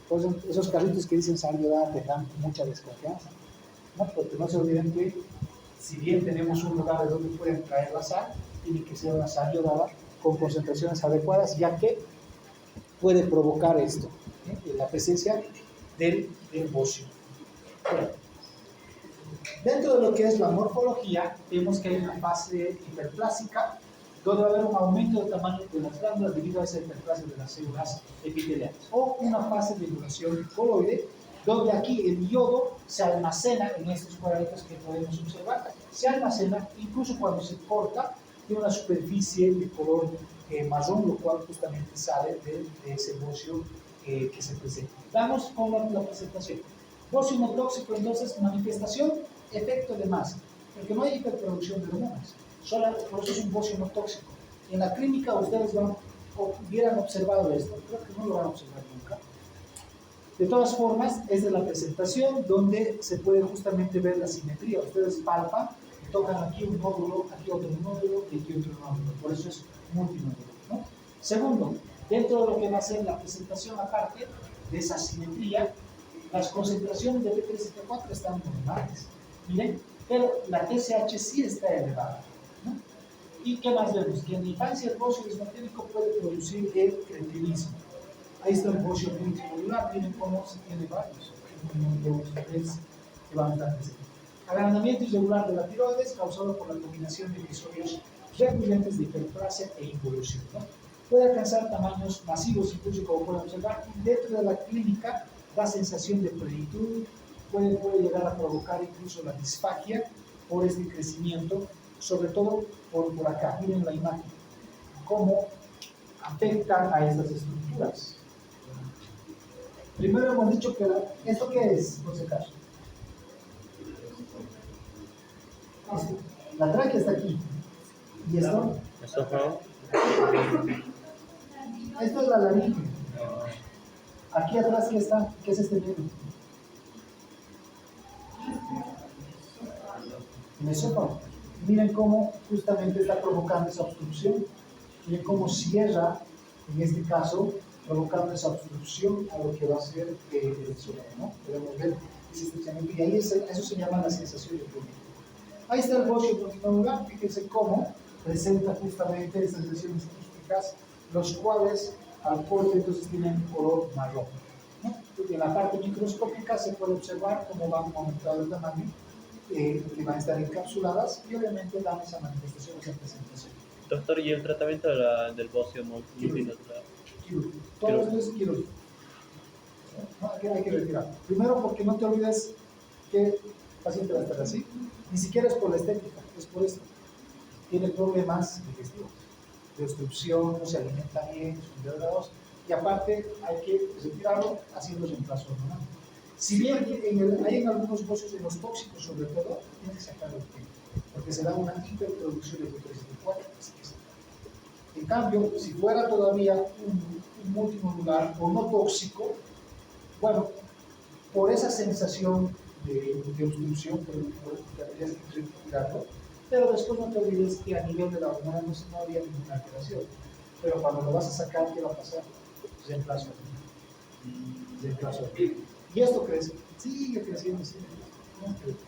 Por eso esos carritos que dicen sal iodada te dan mucha desconfianza, ¿no? Porque no se olviden que si bien tenemos un lugar de donde pueden traer la sal, tiene que ser una sal iodada con concentraciones adecuadas, ya que puede provocar esto, la presencia del bocio. Bueno, dentro de lo que es la morfología, vemos que hay una fase hiperplásica, donde va a haber un aumento del tamaño de las glándulas debido a esa hiperplasia de las células epiteliales, o una fase de duración coloide, donde aquí el yodo se almacena en estos cuadraditos que podemos observar, se almacena incluso cuando se corta, tiene una superficie de color marrón, lo cual justamente sale de ese bocio que se presenta. Vamos con la presentación. Bocio no tóxico, entonces, manifestación, efecto de masa, porque no hay hiperproducción de hormonas, por eso es un bocio no tóxico. En la clínica ustedes hubieran observado esto, creo que no lo van a observar nunca. De todas formas, es de la presentación donde se puede justamente ver la simetría. Ustedes palpan, tocan aquí un nódulo, aquí otro nódulo y aquí otro nódulo. Por eso es multinódulo, ¿no? Segundo, dentro de lo que va a ser la presentación aparte de esa simetría, las concentraciones de B3 y T4 están normales. Miren, pero la TSH sí está elevada, ¿no? ¿Y qué más vemos? Que en la infancia el bocio dismorfénico puede producir el cretinismo. Ahí está el bocio multinodular, miren cómo se tiene varios, que van a estar presentes. Agrandamiento irregular de la tiroides causado por la combinación de episodios recurrentes de hiperplasia e involución, ¿no? Puede alcanzar tamaños masivos, incluso como pueden observar, y dentro de la clínica da sensación de plenitud, puede llegar a provocar incluso la disfagia por este crecimiento, sobre todo por acá. Miren la imagen, cómo afecta a estas estructuras. Primero hemos dicho que ¿esto qué es, por si acaso? La tráquea está aquí. ¿Y esto? Esto es la laringe. Aquí atrás, ¿qué está? ¿Qué es este medio? El esófago. Miren cómo justamente está provocando esa obstrucción. Miren cómo cierra, en este caso, provocando esa obstrucción a lo que va a ser el esófago, ¿no? Podemos ver ese estrechamiento y ahí eso se llama la sensación de vómito. Ahí está el bocio multinodular, fíjense cómo presenta justamente estas lesiones quísticas, los cuales al corte entonces tienen un color marrón, ¿no? En la parte microscópica se puede observar cómo van aumentando el tamaño, que van a estar encapsuladas y obviamente dan esa manifestación, esa presentación. Doctor, ¿y el tratamiento del bocio multinodular? Todo esto es quirúrgico. ¿No? Hay que retirar. Primero porque no te olvides que el paciente va a estar así, ni siquiera es por la estética, es por esto. Tiene problemas digestivos, de obstrucción, no se alimenta bien, son degradados, y aparte hay que retirarlo haciendo reemplazo hormonal. Si bien hay en algunos bocios, en los tóxicos sobre todo, tienes que sacarlo del tiempo, porque se da una hiperproducción de B3 y B4, así que se da. En cambio, si fuera todavía un multinodular o no tóxico, bueno, por esa sensación de obstrucción, tendrías que retirarlo, pero después no te olvides que a nivel de la hormona no había ninguna alteración. Pero cuando lo vas a sacar, ¿qué va a pasar? Reemplazo. Y esto crece, sigue creciendo, sigue creciendo.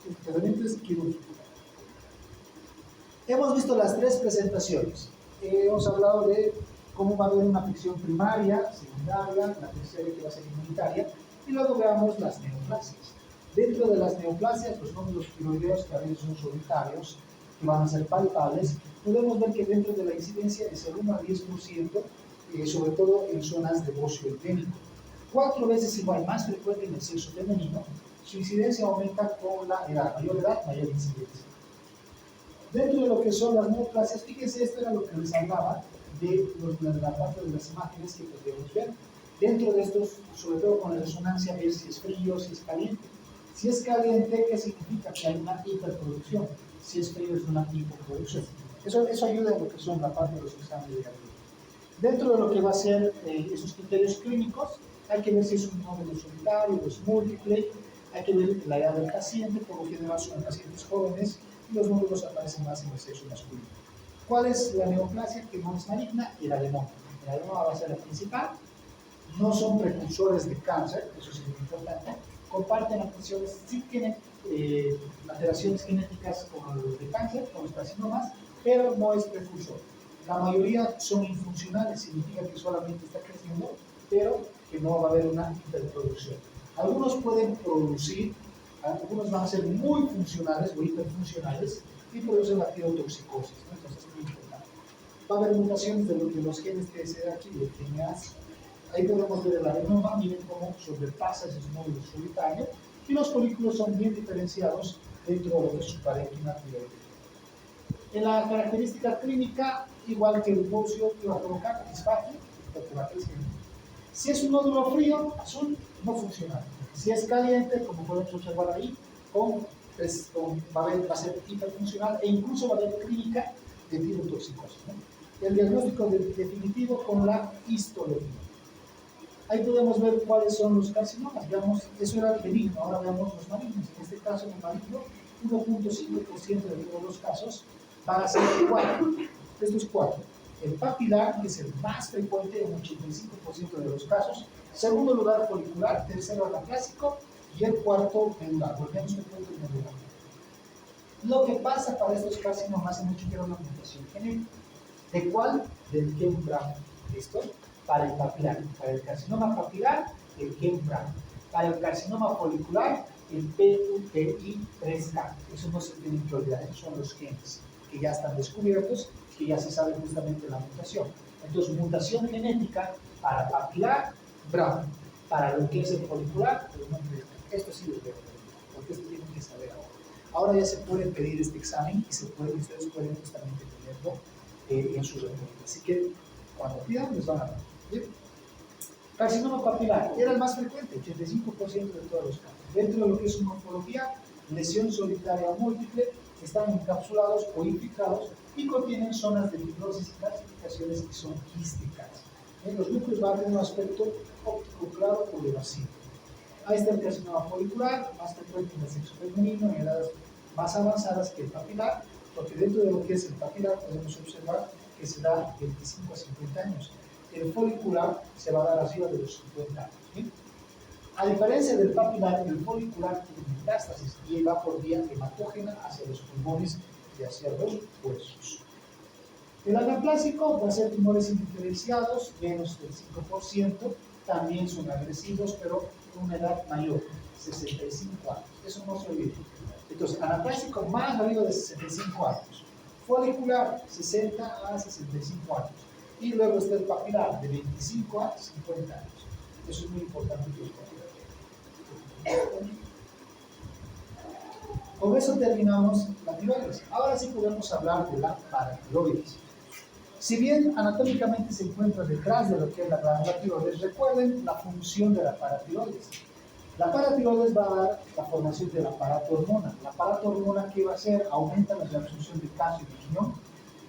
El tratamiento es quirúrgico. Hemos visto las tres presentaciones. Hemos hablado de cómo va a haber una afección primaria, secundaria, la tercera que va a ser inmunitaria, y luego veamos las neoplasias. Dentro de las neoplasias, los nódulos tiroideos, que a veces son solitarios, que van a ser palpables, podemos ver que dentro de la incidencia es el 1 a 10%, sobre todo en zonas de bocio endémico. 4 veces igual, más frecuente en el sexo femenino, su incidencia aumenta con la edad, mayor incidencia. Dentro de lo que son las neoplasias, fíjense, esto era lo que les hablaba, de la parte de las imágenes que podemos ver. Dentro de estos, sobre todo con la resonancia, ver si es frío, si es caliente. Si es caliente, ¿qué significa? Que hay una hiperproducción. Si es frío, es una hipoproducción. Eso ayuda en lo que son la parte de los exámenes de gabinete. Dentro de lo que va a ser esos criterios clínicos, hay que ver si es un nódulo solitario o es múltiple, hay que ver la edad del paciente, por lo general son pacientes jóvenes y los nódulos aparecen más en el sexo masculino. ¿Cuál es la neoplasia que no es maligna? El adenoma. El adenoma va a ser la principal. No son precursores de cáncer, eso es muy importante. Comparten alteraciones, sí tienen alteraciones genéticas con los de cáncer, con los carcinomas, pero no es precursor. La mayoría son infuncionales, significa que solamente está creciendo, pero que no va a haber una hiperproducción. Algunos pueden producir, algunos van a ser muy funcionales o hiperfuncionales y producen la tirotoxicosis, ¿no? Entonces es muy importante. Va a haber mutaciones de los genes que se da aquí, de TNAs. Ahí podemos ver el adenoma, miren cómo sobrepasa esos nódulos solitarios y los folículos son bien diferenciados dentro de lo que es su parénquima tiroidea. En la característica clínica, igual que el bocio que va a provocar disfagia, porque va creciendo. Si es un nódulo frío, azul, no funciona. Si es caliente, como podemos observar ahí, va a ser hiperfuncional e incluso va a haber clínica de tirotoxicosis, ¿no? El diagnóstico definitivo con la histología. Ahí podemos ver cuáles son los carcinomas. Veamos, eso era el benigno, ahora veamos los malignos. En este caso, el maligno, 1.5% de todos los casos van a ser 4. Estos 4. El papilar, que es el más frecuente en 85% de los casos. Segundo lugar, folicular. Tercero, anaplásico. Y el cuarto, medular. Volvemos al punto medular. Lo que pasa para estos carcinomas es mucho que era una mutación genética. ¿De cuál? Del Ken-Brown. ¿Listo? Para el papilar. Para el carcinoma papilar, el Ken-Brown. Para el carcinoma folicular, el PUTI3K. Eso no se tiene que olvidar. Esos son los genes que ya están descubiertos, que ya se sabe justamente la mutación. Entonces, mutación genética para papilar, Brown. Para lo que es el folicular, el nombre. Esto sí lo veo, porque esto tienen que saber ahora. Ahora ya se puede pedir este examen y ustedes pueden justamente tenerlo en su reporte. Así que cuando pidan, les van a dar. ¿Bien? Carcinoma papilar era el más frecuente, 85% de todos los casos. Dentro de lo que es su morfología, lesión solitaria o múltiple, están encapsulados o infiltrados y contienen zonas de fibrosis y calcificaciones que son quísticas. Los núcleos van a tener un aspecto óptico claro o de vacío. Ahí está el carcinoma folicular, más frecuente en el sexo femenino, en edades más avanzadas que el papilar, porque dentro de lo que es el papilar podemos observar que se da 25 a 50 años. El folicular se va a dar arriba de los 50 años. ¿Sí? A diferencia del papilar, el folicular tiene metástasis y va por vía hematógena hacia los pulmones y hacia los huesos. El anaplásico va a ser tumores indiferenciados, menos del 5%, también son agresivos, pero con una edad mayor, 65 años. Eso no se olvide. Entonces, anaplásico más arriba de 65 años. Folicular, 60 a 65 años. Y luego está el papilar, de 25 a 50 años. Eso es muy importante que lo conozcan. Con eso terminamos la tiroides. Ahora sí podemos hablar de la paratiroides. Si bien anatómicamente se encuentra detrás de lo que es la glándula tiroides, recuerden la función de la paratiroides. La paratiroides va a dar la formación de la paratormona. La paratormona, ¿qué va a hacer? Aumenta la reabsorción de calcio y riñón,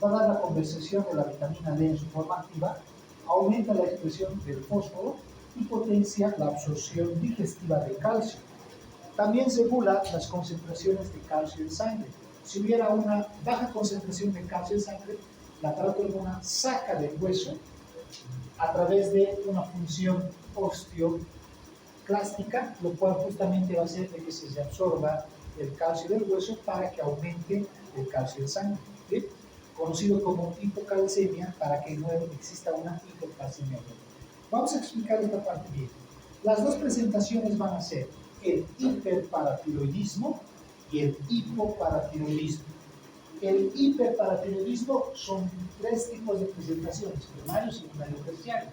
va a dar la condensación de la vitamina D en su forma activa, aumenta la expresión del fósforo y potencia la absorción digestiva de calcio. También regula las concentraciones de calcio en sangre. Si hubiera una baja concentración de calcio en sangre, la paratormona saca del hueso a través de una función osteoclástica, lo cual justamente va a hacer que se reabsorba el calcio del hueso para que aumente el calcio en sangre. ¿Sí? Conocido como hipocalcemia, para que no exista una hipercalcemia. Vamos a explicar esta parte bien. Las dos presentaciones van a ser el hiperparatiroidismo y el hipoparatiroidismo. El hiperparatiroidismo son 3 tipos de presentaciones: primario, secundario y terciario.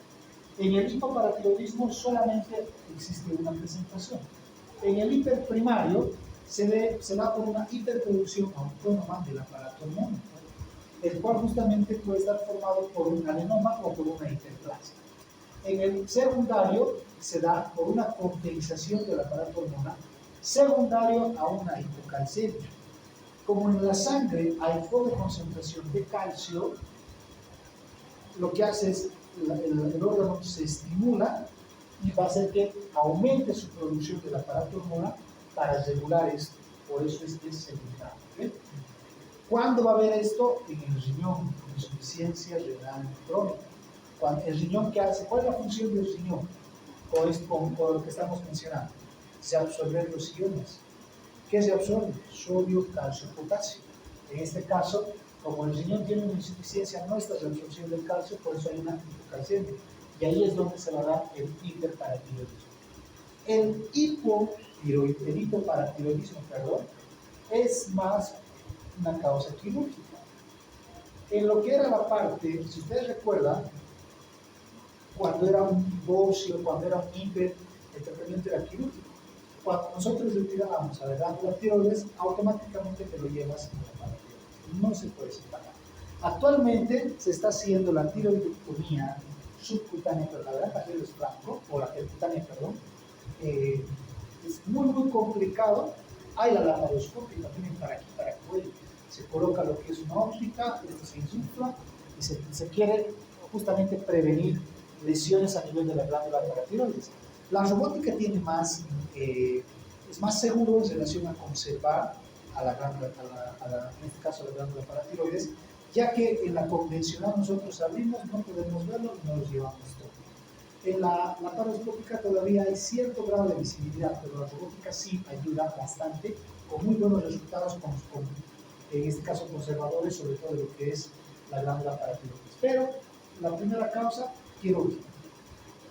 En el hipoparatiroidismo solamente existe una presentación. En el hiperprimario se da por una hiperproducción autónoma de la paratormona. el cual justamente puede estar formado por un adenoma o por una hiperplasia. En el secundario se da por una cauterización del aparato hormonal secundario a una hipocalcemia. Como en la sangre hay poca concentración de calcio, lo que hace es el órgano se estimula y va a hacer que aumente su producción del aparato hormonal para regular esto. Por eso es secundario. ¿Okay? ¿Cuándo va a haber esto? En el riñón, insuficiencia renal crónica. Cuando el riñón, ¿qué hace? ¿Cuál es la función del riñón? Con lo que estamos mencionando. Se absorben los iones. ¿Qué se absorbe? Sodio, calcio, potasio. En este caso, como el riñón tiene una insuficiencia, no está la absorción del calcio, por eso hay una hipocalcemia. Y ahí es donde se va a dar el hiperparatiroidismo. El hipoparatiroidismo, es más una causa quirúrgica. En lo que era la parte, si ustedes recuerdan, cuando era un bocio, cuando era un hiper, el tratamiento era quirúrgico. Cuando nosotros retirábamos a la glándula tiroides, automáticamente te lo llevas a la paratiroides. No se puede separar. Actualmente se está haciendo la tiroidectomía subcutánea, pero la gran mayoría es blanco, o la percutánea, perdón. Es muy complicado. Hay la laparoscopia también para aquí, para el cuello. Se coloca lo que es una óptica, esto se insufla y se quiere justamente prevenir lesiones a nivel de la glándula paratiroides. La robótica tiene más, es más seguro en relación a conservar a la glándula, en este caso a la glándula paratiroides, ya que en la convencional nosotros abrimos, no podemos verlo y no los llevamos todo. En la laparoscópica todavía hay cierto grado de visibilidad, pero la robótica sí ayuda bastante, con muy buenos resultados, en este caso conservadores, sobre todo de lo que es la glándula paratiroides. Pero la primera causa, quirúrgica.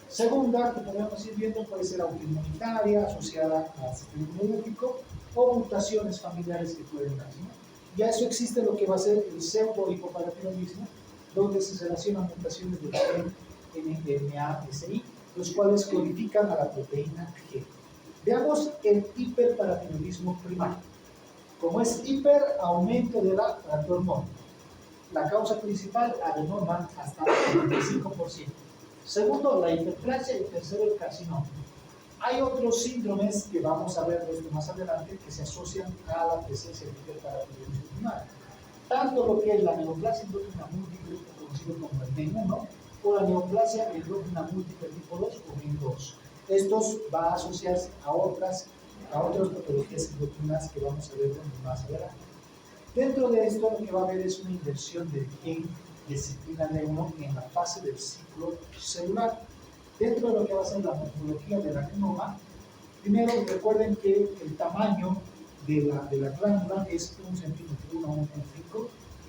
Segunda, que podemos ir viendo, puede ser autoinmunitaria, asociada al sistema inmunológico, o mutaciones familiares que pueden dar, ¿no? Ya eso existe lo que va a ser el pseudo-hipoparatiroidismo, donde se relacionan mutaciones del gen NMA-SI, los cuales codifican a la proteína G. Veamos el hiperparatiroidismo primario. Como es hiper, aumento de la hormona. La causa principal, adenoma, hasta el 25%. Segundo, la hiperplasia, y tercero, el carcinoma. Hay otros síndromes que vamos a ver esto más adelante que se asocian a la presencia del hiperparatiroidismo primario. Tanto lo que es la neoplasia endógena múltiple, conocido como el NEM1, o la neoplasia endógena múltiple tipo 2 o NEM2. Estos van a asociarse a otras patologías endógenas que vamos a ver más adelante. Dentro de esto, lo que va a haber es una inversión del gen disciplina NEM1 en la fase del ciclo celular. Dentro de lo que va a ser la morfología del adenoma, primero recuerden que el tamaño de la glándula es 1 centímetro, 1 a 1,5,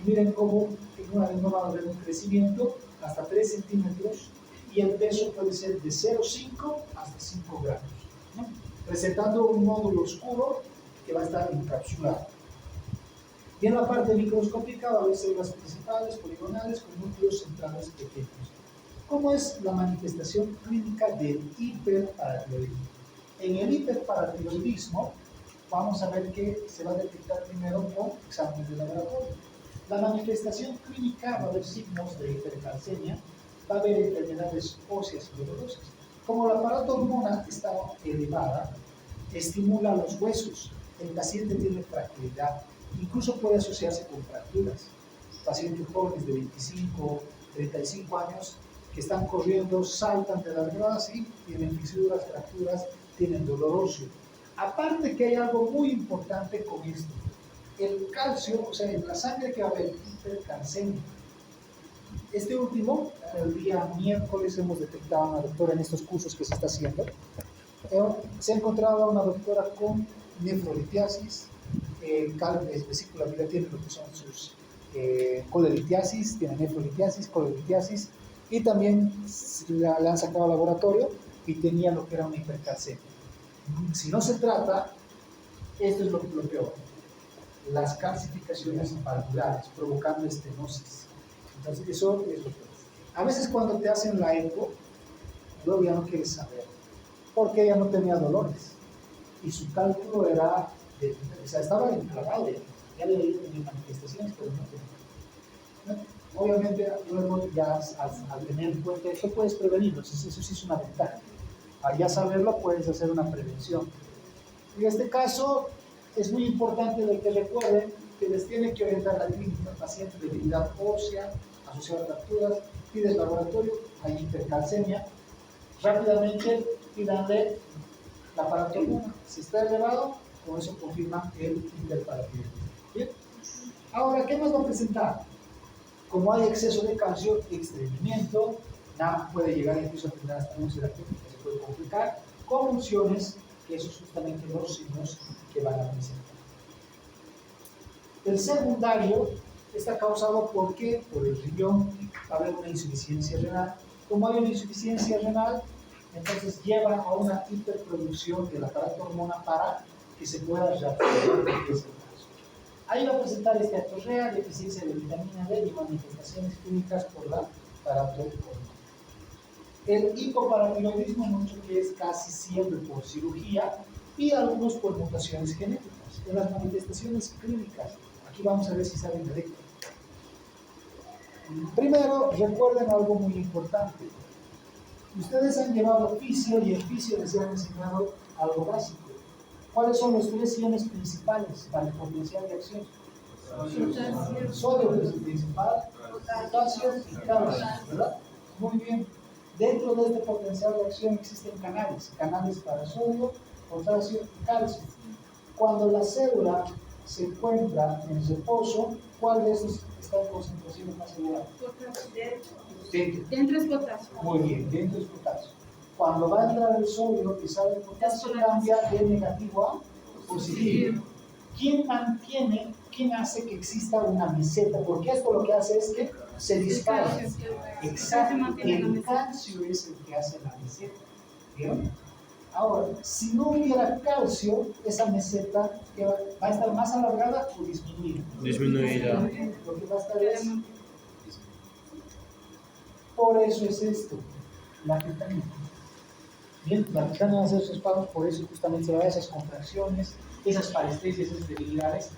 y miren cómo en un adenoma va a haber un crecimiento hasta 3 centímetros y el peso puede ser de 0,5 hasta 5 gramos, ¿no? Presentando un módulo oscuro que va a estar encapsulado. Y en la parte microscópica va a haber células principales, poligonales, con núcleos centrales pequeños. ¿Cómo es la manifestación clínica del hiperparatiroidismo? En el hiperparatiroidismo vamos a ver que se va a detectar primero con exámenes de laboratorio. La manifestación clínica va a haber signos de hipercalcemia, va a haber enfermedades óseas y dolorosas. Como la aparato hormona está elevada, estimula los huesos, el paciente tiene fragilidad, incluso puede asociarse con fracturas. Pacientes jóvenes de 25, 35 años que están corriendo, saltan de las gradas y tienen fisuras, fracturas, tienen dolor óseo. Aparte que hay algo muy importante con esto, el calcio, o sea, en la sangre que va a haber hipercalcemia. Este último, el día miércoles hemos detectado a una doctora en estos cursos que se está haciendo. Se ha encontrado a una doctora con nefrolitiasis, vesícula biliar, tiene lo que son sus colelitiasis, tiene nefrolitiasis, colelitiasis, y también le han sacado al laboratorio y tenía lo que era una hipercalcemia. Si no se trata, esto es lo peor, las calcificaciones valvulares provocando estenosis. Entonces eso es lo peor. A veces cuando te hacen la eco, luego ya no quieres saber, porque ella no tenía dolores y su cálculo era, o sea, estaba inflamado, ya le tenía manifestaciones, pero no tenía. Obviamente, luego ya al tener en cuenta esto puedes prevenirlo, eso sí es una ventaja. Al ya saberlo puedes hacer una prevención. En este caso es muy importante de que recuerden que les tiene que orientar la clínica, paciente de debilidad ósea, asociada a fracturas, pides laboratorio, hay hipercalcemia, rápidamente pídanle la paratonina. Si está elevado, con eso confirman el hiperparatiroidismo. ¿Bien? Ahora, ¿qué nos va a presentar? Como hay exceso de calcio, estreñimiento, puede llegar incluso a tener hasta úlcera crónica, se puede complicar, convulsiones, que esos son justamente los signos que van a presentar. El secundario está causado por qué? Por el riñón, va a haber una insuficiencia renal. Como hay una insuficiencia renal, entonces lleva a una hiperproducción del aparato hormona para que se pueda reactivar ese caso. Ahí va a presentar esteatorrea, deficiencia de vitamina D y manifestaciones clínicas por la aparato hormona. El hipoparatiroidismo mucho que es casi siempre por cirugía y algunos por mutaciones genéticas. En las manifestaciones clínicas, aquí vamos a ver si saben de esto. Primero, recuerden algo muy importante. Ustedes han llevado fisio y en fisio les han enseñado algo básico. ¿Cuáles son los 3 iones principales para el potencial de acción? Sodio es el principal, potasio y calcio, ¿verdad? Muy bien. Dentro de este potencial de acción existen canales para sodio, potasio y calcio. Cuando la célula se encuentra en reposo, ¿cuál de estos está en concentraciones más elevadas? Dentro es potasio. Muy bien, dentro es potasio. Cuando va a entrar el sodio y sale el potasio, cambia de negativo a positivo. ¿Quién hace que exista una meseta? Porque esto lo que hace es que se dispara. Exacto, el calcio es el que hace la meseta. ¿Bien? Ahora, si no hubiera calcio, esa meseta va a estar más alargada o disminuida. Disminuida. Lo que va a estar es... Por eso es esto, la titanina. Bien, la titanina hace esos espasmos, por eso justamente se va a esas contracciones, esas parestesias, esas debilidades,